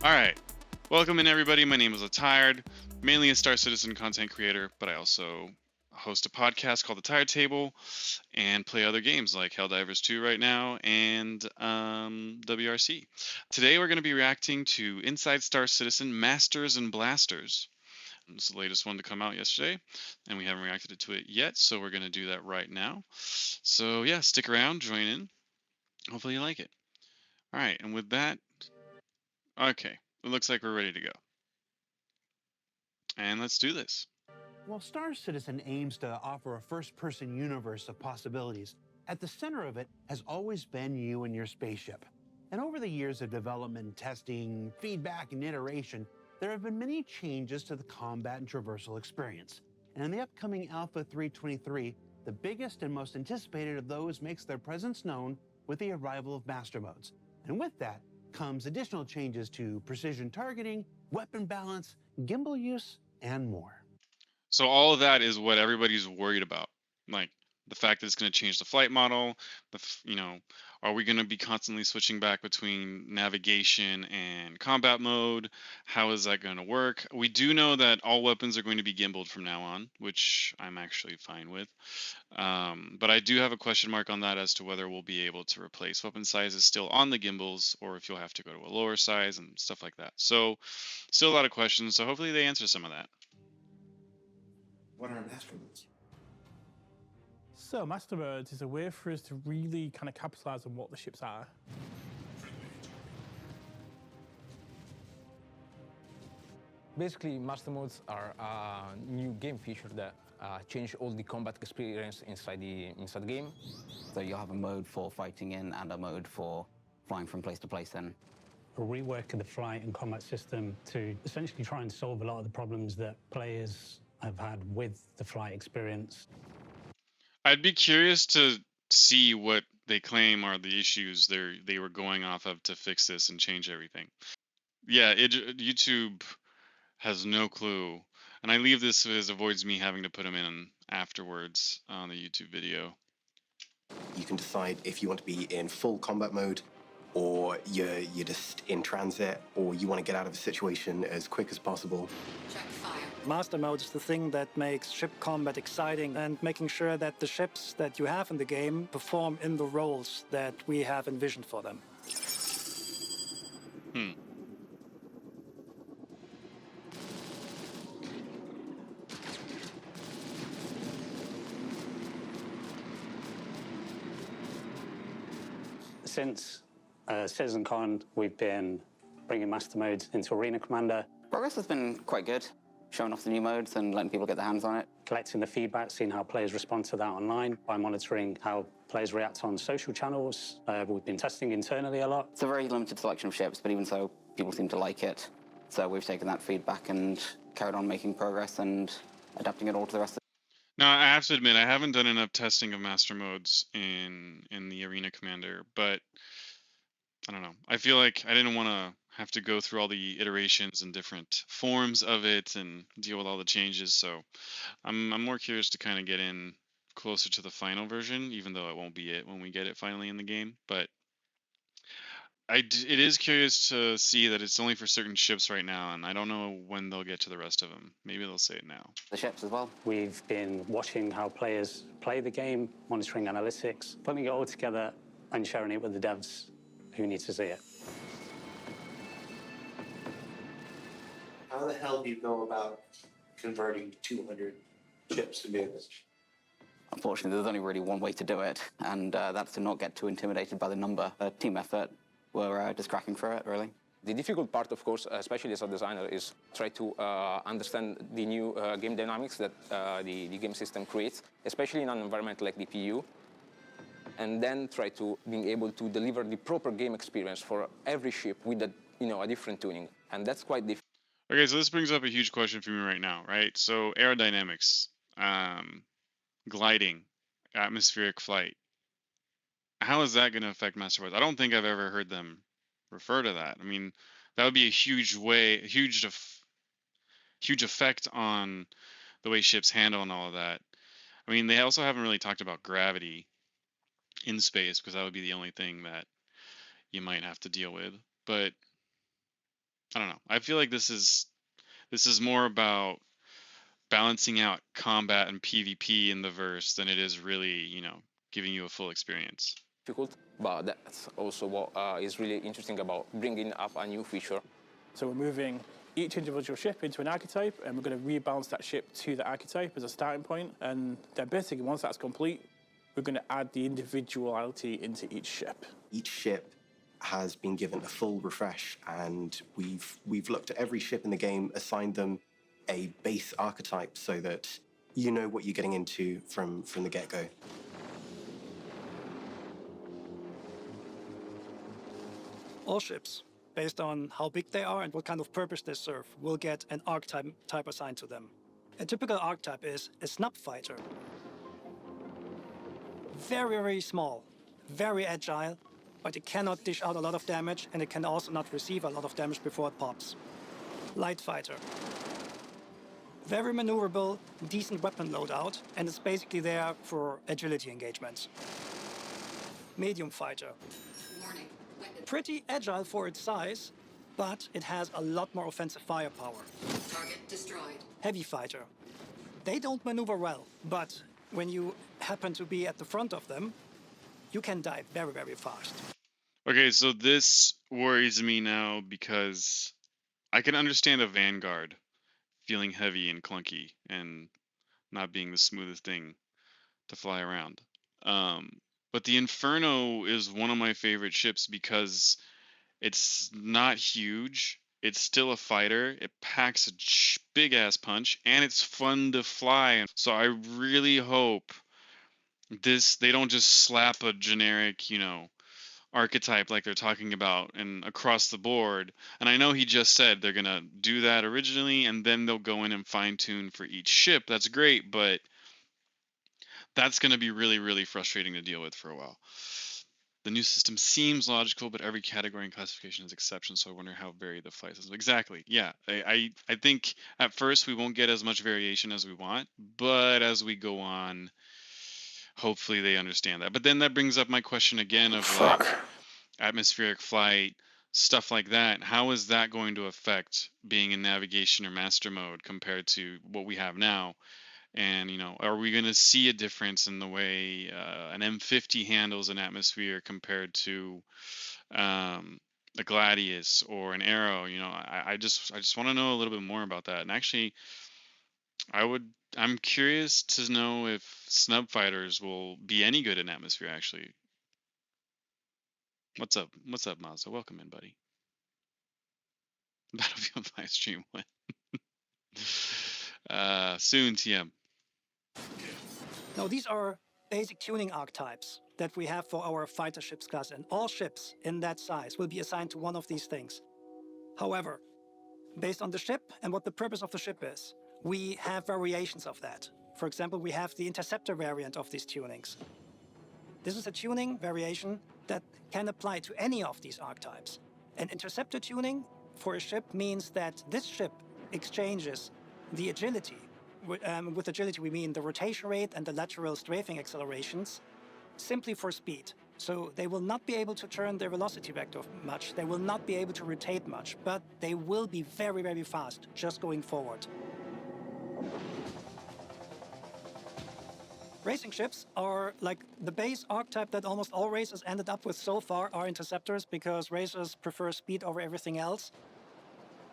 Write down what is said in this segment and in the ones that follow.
All right. Welcome in, everybody. My name is Letiredd, mainly a Star Citizen content creator, but I also host a podcast called The Tired Table and play other games like Helldivers 2 right now and WRC. Today, we're going to be reacting to Inside Star Citizen Masters and Blasters. This is the latest one to come out yesterday, and we haven't reacted to it yet, so we're going to do that right now. So, yeah, stick around, join in. Hopefully, you like it. All right, and with that, okay, it looks like we're ready to go. And let's do this. While Star Citizen aims to offer a first-person universe of possibilities, at the center of it has always been you and your spaceship. And over the years of development, testing, feedback, and iteration, there have been many changes to the combat and traversal experience. And in the upcoming Alpha 323, the biggest and most anticipated of those makes their presence known with the arrival of Master Modes. And with that comes additional changes to precision targeting, weapon balance, gimbal use, and more. So all of that is what everybody's worried about. Like the fact that it's going to change the flight model, are we going to be constantly switching back between navigation and combat mode? How is that going to work? We do know that all weapons are going to be gimbaled from now on, which I'm actually fine with. But I do have a question mark on that as to whether we'll be able to replace weapon sizes still on the gimbals or if you'll have to go to a lower size and stuff like that. So still a lot of questions. So hopefully they answer some of that. What are master modes? So Master Modes is a way for us to really kind of capitalize on what the ships are. Basically, Master Modes are a new game feature that change all the combat experience inside the game. So you'll have a mode for fighting in and a mode for flying from place to place then. A rework of the flight and combat system to essentially try and solve a lot of the problems that players have had with the flight experience. I'd be curious to see what they claim are the issues they were going off of to fix this and change everything. Yeah, YouTube has no clue, and I leave this as avoids me having to put them in afterwards on the YouTube video. You can decide if you want to be in full combat mode, or you're just in transit, or you want to get out of a situation as quick as possible. Check fire. Master mode is the thing that makes ship combat exciting and making sure that the ships that you have in the game perform in the roles that we have envisioned for them. Since CitizenCon, we've been bringing Master Modes into Arena Commander. Progress has been quite good, showing off the new modes and letting people get their hands on it. Collecting the feedback, seeing how players respond to that online, by monitoring how players react on social channels. We've been testing internally a lot. It's a very limited selection of ships, but even so, people seem to like it. So we've taken that feedback and carried on making progress and adapting it all to the rest of Now, I have to admit, I haven't done enough testing of master modes in the Arena Commander, but I don't know. I feel like I didn't want to have to go through all the iterations and different forms of it and deal with all the changes. So I'm more curious to kind of get in closer to the final version, even though it won't be it when we get it finally in the game. But it is curious to see that it's only for certain ships right now, and I don't know when they'll get to the rest of them. Maybe they'll say it now. the ships as well. We've been watching how players play the game, monitoring analytics, putting it all together and sharing it with the devs who need to see it. How the hell do you go about converting 200 chips to vehicles? Unfortunately, there's only really one way to do it, and that's to not get too intimidated by the number. A team effort. We're just cracking through it, really. The difficult part, of course, especially as a designer, is try to understand the new game dynamics that the game system creates, especially in an environment like the PU, and then try to being able to deliver the proper game experience for every ship with a different tuning, and that's quite difficult. Okay, so this brings up a huge question for me right now, right? So aerodynamics, gliding, atmospheric flight. How is that going to affect master modes? I don't think I've ever heard them refer to that. I mean, that would be a huge effect on the way ships handle and all of that. I mean, they also haven't really talked about gravity in space because that would be the only thing that you might have to deal with. But I don't know. I feel like this is more about balancing out combat and PvP in the verse than it is really, giving you a full experience. Difficult, but that's also what is really interesting about bringing up a new feature. So we're moving each individual ship into an archetype, and we're going to rebalance that ship to the archetype as a starting point. And then basically, once that's complete, we're going to add the individuality into each ship. Each ship has been given a full refresh, and we've looked at every ship in the game, assigned them a base archetype so that you know what you're getting into from the get-go. All ships, based on how big they are and what kind of purpose they serve, will get an archetype assigned to them. A typical archetype is a snub fighter. Very, very small, very agile, but it cannot dish out a lot of damage, and it can also not receive a lot of damage before it pops. Light fighter. Very maneuverable, decent weapon loadout, and it's basically there for agility engagements. Medium fighter. Pretty agile for its size, but it has a lot more offensive firepower. Target destroyed. Heavy fighter. They don't maneuver well, but when you happen to be at the front of them, you can die very, very fast. Okay, so this worries me now because I can understand a Vanguard feeling heavy and clunky and not being the smoothest thing to fly around. But the Inferno is one of my favorite ships because it's not huge. It's still a fighter. It packs a big ass punch, and it's fun to fly. So I really hope they don't just slap a generic, archetype like they're talking about and across the board. And I know he just said they're gonna do that originally, and then they'll go in and fine tune for each ship. That's great, but that's gonna be really, really frustrating to deal with for a while. The new system seems logical, but every category and classification has exceptions, so I wonder how varied the flight system. Exactly. Yeah. I think at first we won't get as much variation as we want, but as we go on, hopefully they understand that. But then that brings up my question again of like atmospheric flight, stuff like that. How is that going to affect being in navigation or master mode compared to what we have now? And are we going to see a difference in the way an M50 handles an atmosphere compared to a Gladius or an Arrow? I just want to know a little bit more about that. And actually, I'm curious to know if snub fighters will be any good in atmosphere. Actually, what's up, Mazda? Welcome in, buddy. Battlefield live stream when? Soon, TM. Now, these are basic tuning archetypes that we have for our fighter ships class, and all ships in that size will be assigned to one of these things. However, based on the ship and what the purpose of the ship is, we have variations of that. For example, we have the interceptor variant of these tunings. This is a tuning variation that can apply to any of these archetypes. An interceptor tuning for a ship means that this ship exchanges the agility. With agility, we mean the rotation rate and the lateral strafing accelerations simply for speed. So they will not be able to turn their velocity vector much. They will not be able to rotate much, but they will be very, very fast just going forward. Racing ships are like the base archetype that almost all racers ended up with so far are interceptors, because racers prefer speed over everything else.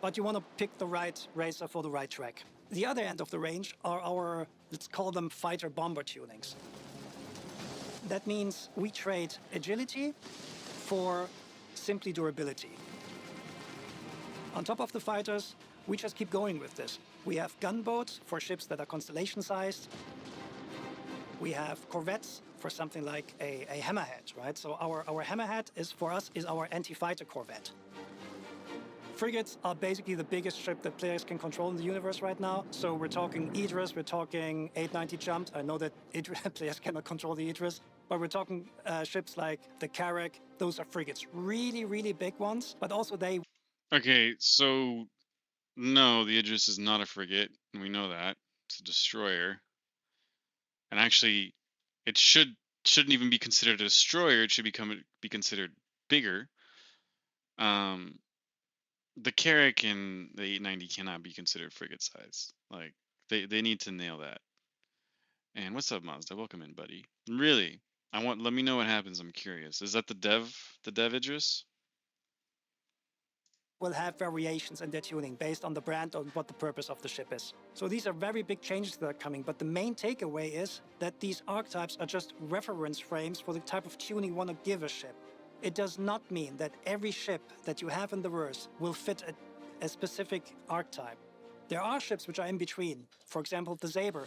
But you want to pick the right racer for the right track. The other end of the range are our, let's call them fighter bomber tunings. That means we trade agility for simply durability. On top of the fighters, we just keep going with this. We have gunboats for ships that are constellation-sized. We have corvettes for something like a hammerhead, right? So our hammerhead is, for us, is our anti-fighter corvette. Frigates are basically the biggest ship that players can control in the universe right now. So we're talking Idris, we're talking 890 jumped. I know that players cannot control the Idris, but we're talking ships like the Carrack. Those are frigates, really, really big ones, but also they... Okay, so no, the Idris is not a frigate, and we know that. It's a destroyer. And actually, it shouldn't even be considered a destroyer. It should be considered bigger. the Carrack and the 890 cannot be considered frigate size. Like they need to nail that. And what's up, Mazda? Welcome in, buddy. Really, let me know what happens. I'm curious. Is that the dev Idris? Will have variations in their tuning based on the brand and what the purpose of the ship is. So these are very big changes that are coming, but the main takeaway is that these archetypes are just reference frames for the type of tuning you want to give a ship. It does not mean that every ship that you have in the verse will fit a specific archetype. There are ships which are in between. For example, the Saber.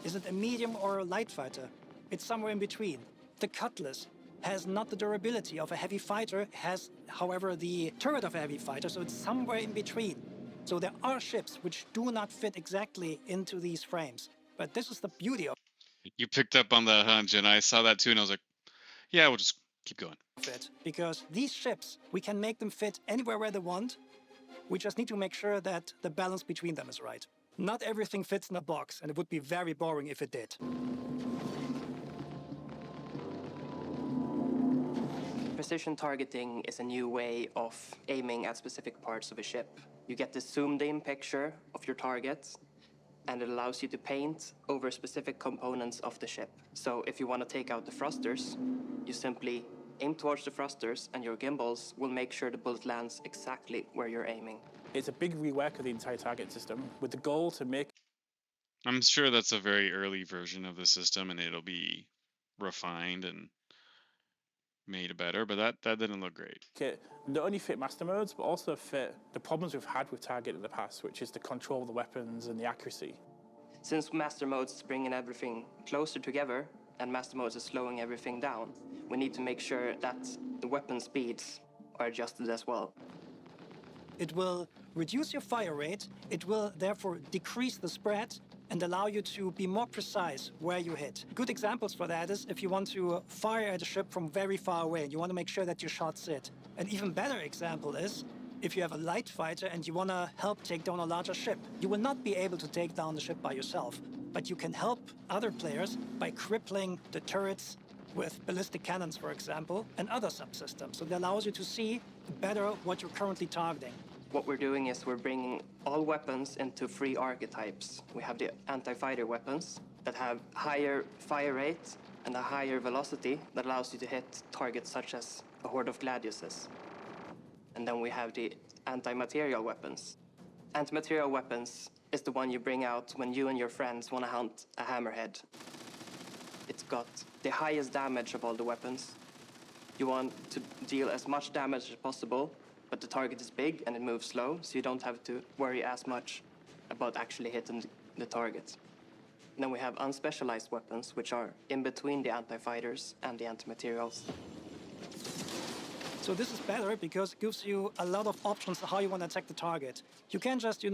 Is it a medium or a light fighter? It's somewhere in between. The Cutlass has not the durability of a heavy fighter, has, however, the turret of a heavy fighter, so it's somewhere in between. So there are ships which do not fit exactly into these frames. But this is the beauty of You picked up on that hunch, and I saw that too, and I was like, yeah, we'll just keep going. it. Because these ships, we can make them fit anywhere where they want. We just need to make sure that the balance between them is right. Not everything fits in a box, and it would be very boring if it did. Precision targeting is a new way of aiming at specific parts of a ship. You get the zoomed-in picture of your target, and it allows you to paint over specific components of the ship. So if you want to take out the thrusters, you simply aim towards the thrusters, and your gimbals will make sure the bullet lands exactly where you're aiming. It's a big rework of the entire target system with the goal to make... I'm sure that's a very early version of the system, and it'll be refined and made better, but that didn't look great. It not only fit master modes, but also fit the problems we've had with Target in the past, which is the control of the weapons and the accuracy. Since master modes is bringing everything closer together, and master modes is slowing everything down, we need to make sure that the weapon speeds are adjusted as well. It will reduce your fire rate, it will therefore decrease the spread, and allow you to be more precise where you hit. Good examples for that is if you want to fire at a ship from very far away and you want to make sure that your shots hit. An even better example is if you have a light fighter and you want to help take down a larger ship. You will not be able to take down the ship by yourself, but you can help other players by crippling the turrets with ballistic cannons, for example, and other subsystems. So that allows you to see better what you're currently targeting. What we're doing is we're bringing all weapons into 3 archetypes. We have the anti-fighter weapons that have higher fire rate and a higher velocity that allows you to hit targets such as a horde of gladiuses. And then we have the anti-material weapons. Anti-material weapons is the one you bring out when you and your friends want to hunt a hammerhead. It's got the highest damage of all the weapons. You want to deal as much damage as possible, but the target is big and it moves slow, so you don't have to worry as much about actually hitting the target. And then we have unspecialized weapons, which are in between the anti-fighters and the anti-materials. So this is better because it gives you a lot of options on how you want to attack the target. You can just,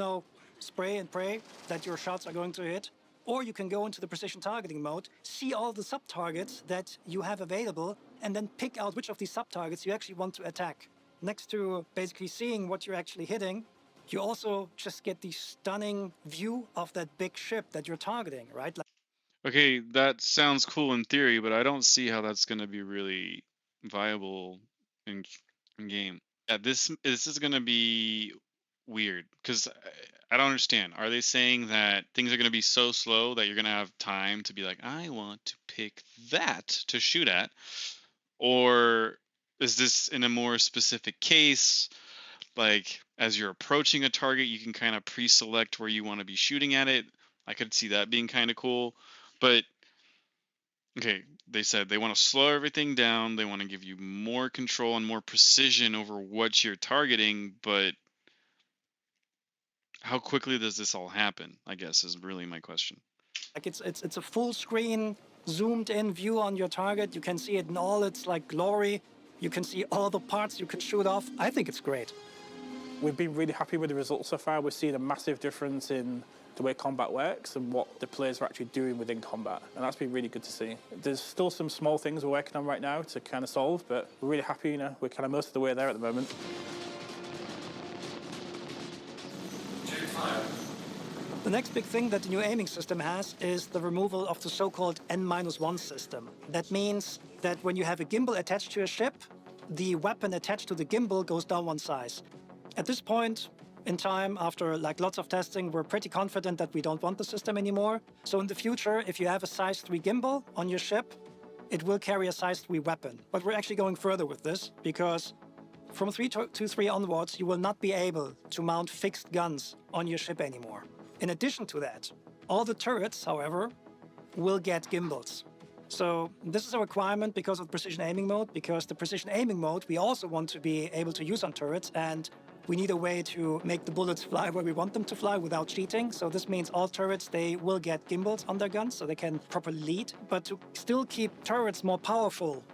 spray and pray that your shots are going to hit, or you can go into the precision targeting mode, see all the sub-targets that you have available, and then pick out which of these sub-targets you actually want to attack. Next to basically seeing what you're actually hitting, you also just get the stunning view of that big ship that you're targeting, right? Okay, that sounds cool in theory, but I don't see how that's going to be really viable in game. Yeah, this is going to be weird because I don't understand. Are they saying that things are going to be so slow that you're going to have time to be like, I want to pick that to shoot at? Or is this in a more specific case? Like, as you're approaching a target, you can kind of pre-select where you want to be shooting at it. I could see that being kind of cool. But, okay, they said they want to slow everything down. They want to give you more control and more precision over what you're targeting. But how quickly does this all happen, I guess, is really my question. Like it's a full screen, zoomed in view on your target. You can see it in all its glory. You can see all the parts you can shoot off. I think it's great. We've been really happy with the results so far. We're seeing a massive difference in the way combat works and what the players are actually doing within combat. And that's been really good to see. There's still some small things we're working on right now to kind of solve, but we're really happy, we're kind of most of the way there at the moment. The next big thing that the new aiming system has is the removal of the so-called N-1 system. That means that when you have a gimbal attached to a ship, the weapon attached to the gimbal goes down one size. At this point in time, after like lots of testing, we're pretty confident that we don't want the system anymore. So in the future, if you have a size 3 gimbal on your ship, it will carry a size 3 weapon. But we're actually going further with this, because from 3.23 onwards, you will not be able to mount fixed guns on your ship anymore. In addition to that, all the turrets, however, will get gimbals. So this is a requirement because of precision aiming mode, because the precision aiming mode we also want to be able to use on turrets, and we need a way to make the bullets fly where we want them to fly without cheating. So this means all turrets, they will get gimbals on their guns so they can properly lead. But to still keep turrets more powerful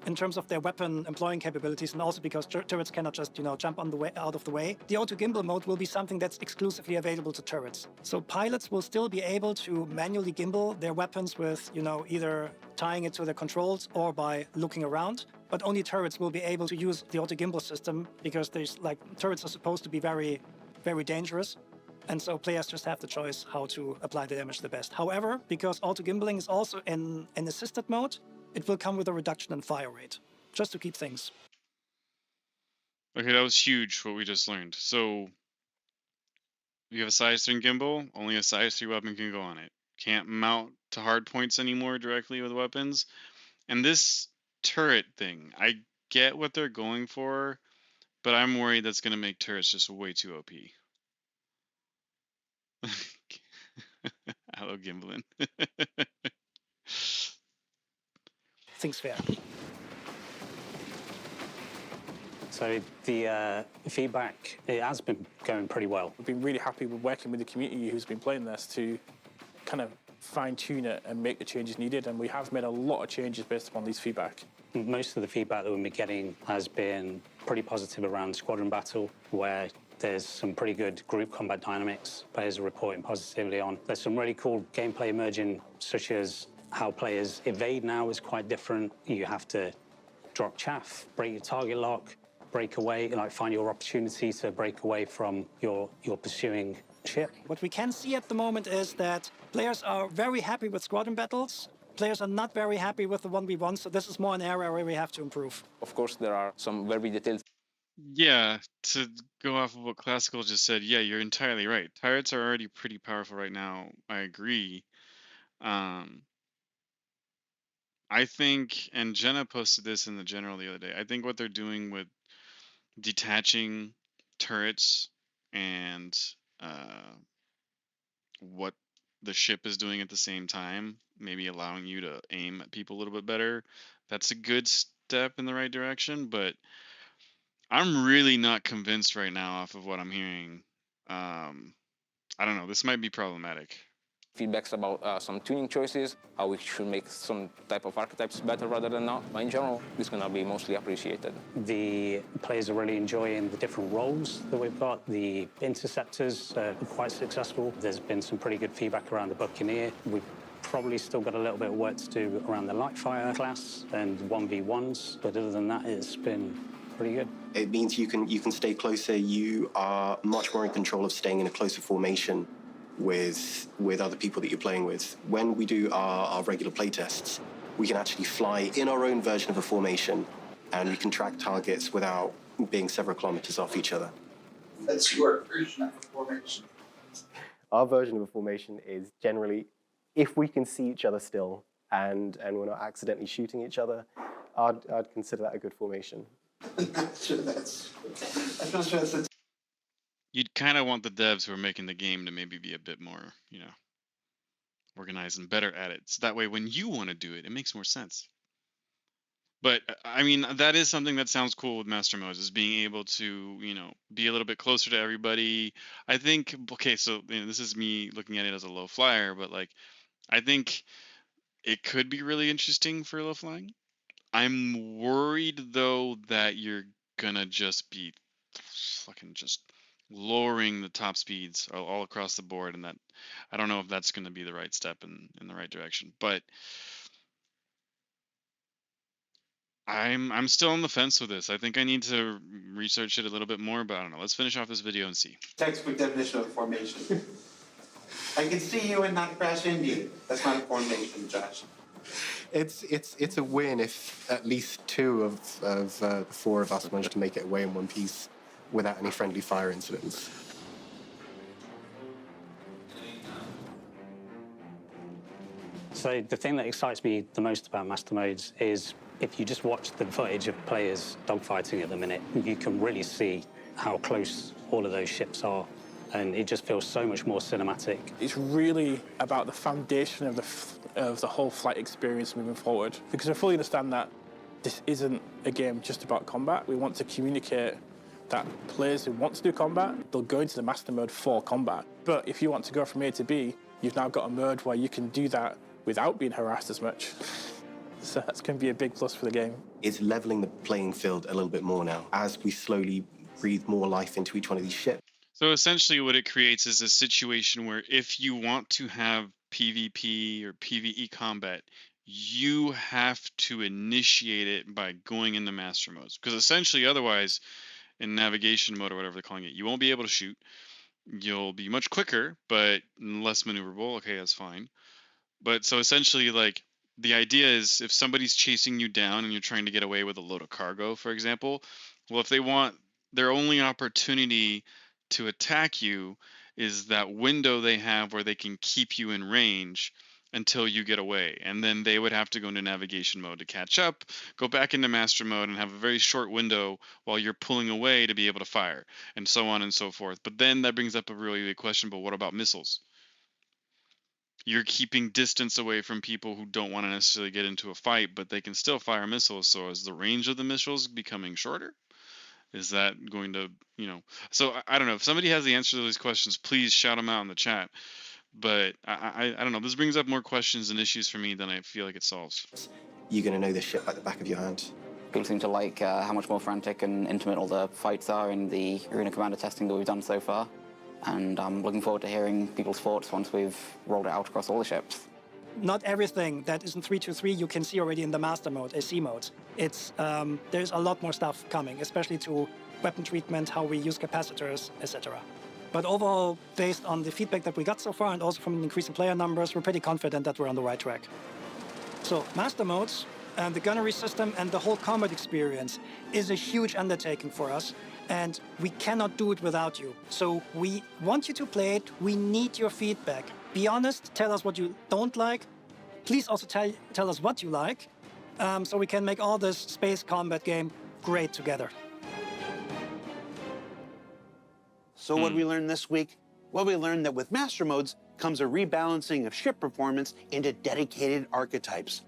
in terms of their weapon employing capabilities, and also because turrets cannot just, jump on the way, out of the way, the auto gimbal mode will be something that's exclusively available to turrets. So pilots will still be able to manually gimbal their weapons with, either tying it to the controls or by looking around. But only turrets will be able to use the auto gimbal system, because turrets are supposed to be very, very dangerous. And so players just have the choice how to apply the damage the best. However, because auto gimbaling is also in an assisted mode, it will come with a reduction in fire rate, just to keep things. Okay, that was huge what we just learned. So you have a size 3 gimbal, only a size 3 weapon can go on it. Can't mount to hard points anymore directly with weapons. And this turret thing, I get what they're going for, but I'm worried that's going to make turrets just way too OP. Hello, Gimbalin. Things fair. So the feedback, it has been going pretty well. We've been really happy with working with the community who's been playing this to kind of fine-tune it and make the changes needed, and we have made a lot of changes based upon these feedback. Most of the feedback that we've been getting has been pretty positive around squadron battle, where there's some pretty good group combat dynamics players are reporting positively on. There's some really cool gameplay emerging, such as how players evade now is quite different. You have to drop chaff, break your target lock, break away, find your opportunity to break away from your pursuing ship. What we can see at the moment is that players are very happy with squadron battles. Players are not very happy with the 1v1, so this is more an area where we have to improve. Of course, there are some very detailed. Yeah, to go off of what Classical just said, yeah, you're entirely right. Turrets are already pretty powerful right now. I agree. I think, and Jenna posted this in the general the other day, I think what they're doing with detaching turrets and what the ship is doing at the same time, maybe allowing you to aim at people a little bit better, that's a good step in the right direction, but I'm really not convinced right now off of what I'm hearing. I don't know, this might be problematic. Feedbacks about some tuning choices, how we should make some type of archetypes better rather than not. But in general, it's going to be mostly appreciated. The players are really enjoying the different roles that we've got. The interceptors are quite successful. There's been some pretty good feedback around the Buccaneer. We've probably still got a little bit of work to do around the Lightfire class and 1v1s, but other than that, it's been pretty good. It means you can stay closer. You are much more in control of staying in a closer formation with other people that you're playing with. When we do our regular playtests, we can actually fly in our own version of a formation, and we can track targets without being several kilometers off each other. That's your version of a formation. Our version of a formation is generally, if we can see each other still and we're not accidentally shooting each other, I'd consider that a good formation. I'm not sure that's You'd kind of want the devs who are making the game to maybe be a bit more, organized and better at it. So that way, when you want to do it, it makes more sense. But I mean, that is something that sounds cool with Master Modes, is being able to, be a little bit closer to everybody. I think, okay, so this is me looking at it as a low flyer, but I think it could be really interesting for low flying. I'm worried though that you're gonna just be fucking just lowering the top speeds all across the board, and that I don't know if that's going to be the right step in the right direction, but I'm still on the fence with this. I think I need to research it a little bit more, but I don't know. Let's finish off this video and see. textbook definition of formation. I can see you and not crash into you. That's not a formation, Josh. It's a win if at least two of the four of us manage to make it away in one piece without any friendly fire incidents. So the thing that excites me the most about Master Modes is if you just watch the footage of players dogfighting at the minute, you can really see how close all of those ships are. And it just feels so much more cinematic. It's really about the foundation of the whole flight experience moving forward. Because I fully understand that this isn't a game just about combat. We want to communicate that players who want to do combat, they'll go into the Master Mode for combat. But if you want to go from A to B, you've now got a mode where you can do that without being harassed as much. So that's going to be a big plus for the game. It's leveling the playing field a little bit more now as we slowly breathe more life into each one of these ships. So essentially what it creates is a situation where if you want to have PvP or PvE combat, you have to initiate it by going into master modes. Because essentially otherwise, in navigation mode or whatever they're calling it, you won't be able to shoot. You'll be much quicker, but less maneuverable. Okay, that's fine. But so essentially, like, the idea is if somebody's chasing you down and you're trying to get away with a load of cargo, for example, well, if they want their only opportunity to attack you is that window they have where they can keep you in range until you get away. And then they would have to go into navigation mode to catch up, go back into master mode and have a very short window while you're pulling away to be able to fire, and so on and so forth. But then that brings up a really big question, but what about missiles? You're keeping distance away from people who don't want to necessarily get into a fight, but they can still fire missiles. So is the range of the missiles becoming shorter? Is that going to, so I don't know. If somebody has the answer to these questions, please shout them out in the chat. But I don't know. This brings up more questions and issues for me than I feel like it solves. You're going to know this ship like the back of your hand. People seem to like how much more frantic and intimate all the fights are in the Arena Commander testing that we've done so far. And I'm looking forward to hearing people's thoughts once we've rolled it out across all the ships. Not everything that isn't 3-2-3 you can see already in the Master Mode, AC mode. It's there's a lot more stuff coming, especially to weapon treatment, how we use capacitors, etc. But overall, based on the feedback that we got so far and also from increasing player numbers, we're pretty confident that we're on the right track. So Master Modes, the gunnery system and the whole combat experience is a huge undertaking for us, and we cannot do it without you. So we want you to play it. We need your feedback. Be honest, tell us what you don't like. Please also tell us what you like, so we can make all this space combat game great together. So what did we learn this week? Well, we learned that with Master Modes comes a rebalancing of ship performance into dedicated archetypes.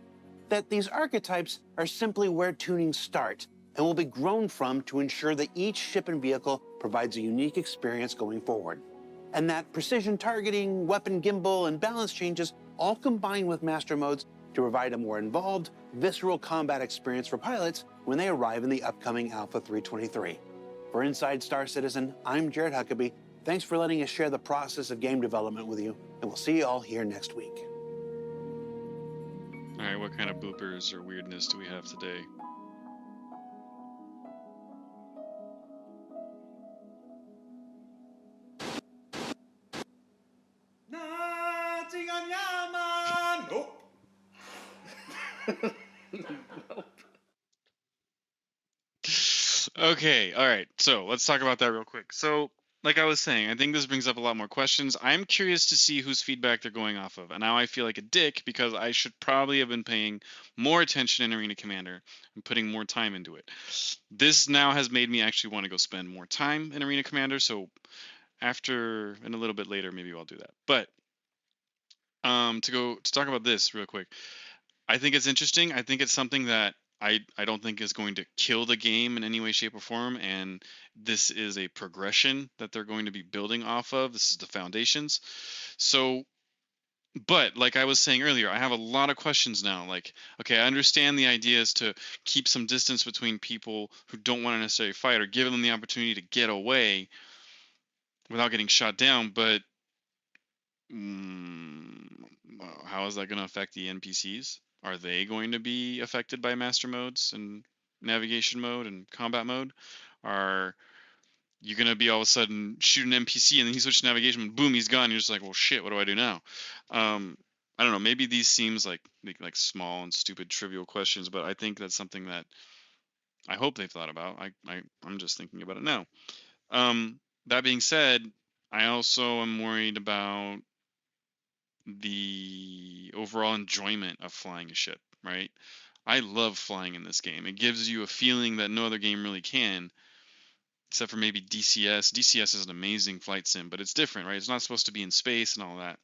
That these archetypes are simply where tunings start and will be grown from to ensure that each ship and vehicle provides a unique experience going forward. And that precision targeting, weapon gimbal, and balance changes all combine with Master Modes to provide a more involved, visceral combat experience for pilots when they arrive in the upcoming Alpha 323. For Inside Star Citizen, I'm Jared Huckabee. Thanks for letting us share the process of game development with you, and we'll see you all here next week. All right, what kind of bloopers or weirdness do we have today? Okay, all right. So let's talk about that real quick. So, like I was saying, I think this brings up a lot more questions. I'm curious to see whose feedback they're going off of. And now I feel like a dick because I should probably have been paying more attention in Arena Commander and putting more time into it. This now has made me actually want to go spend more time in Arena Commander. So after and a little bit later, maybe I'll do that. But to talk about this real quick, I think it's interesting. I think it's something that I don't think is going to kill the game in any way, shape, or form. And this is a progression that they're going to be building off of. This is the foundations. So, but like I was saying earlier, I have a lot of questions now. Like, okay, I understand the idea is to keep some distance between people who don't want to necessarily fight or give them the opportunity to get away without getting shot down. But how is that going to affect the NPCs? Are they going to be affected by master modes and navigation mode and combat mode? Are you going to be all of a sudden shoot an NPC and then he switches to navigation mode, boom, he's gone. You're just like, well, shit, what do I do now? I don't know, maybe these seems like small and stupid trivial questions, but I think that's something that I hope they've thought about. I'm just thinking about it now. That being said, I also am worried about the overall enjoyment of flying a ship, right? I love flying in this game. It gives you a feeling that no other game really can, except for maybe DCS. DCS is an amazing flight sim, but it's different, right? It's not supposed to be in space and all that.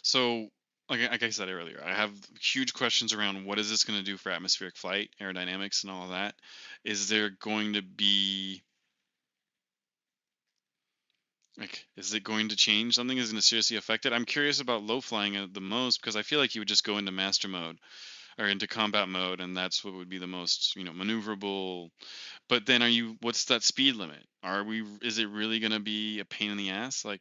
So, like I said earlier, I have huge questions around what is this going to do for atmospheric flight, aerodynamics, and all of that. Is there going to be is it going to change something? Is it going to seriously affect it? I'm curious about low flying the most because I feel like you would just go into master mode or into combat mode, and that's what would be the most, maneuverable. But then what's that speed limit? Is it really going to be a pain in the ass? Like,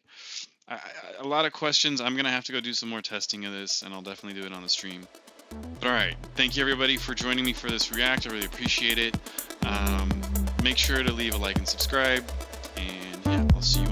a lot of questions. I'm going to have to go do some more testing of this, and I'll definitely do it on the stream. But all right, thank you everybody for joining me for this react. I really appreciate it. Make sure to leave a like and subscribe, and yeah, I'll see you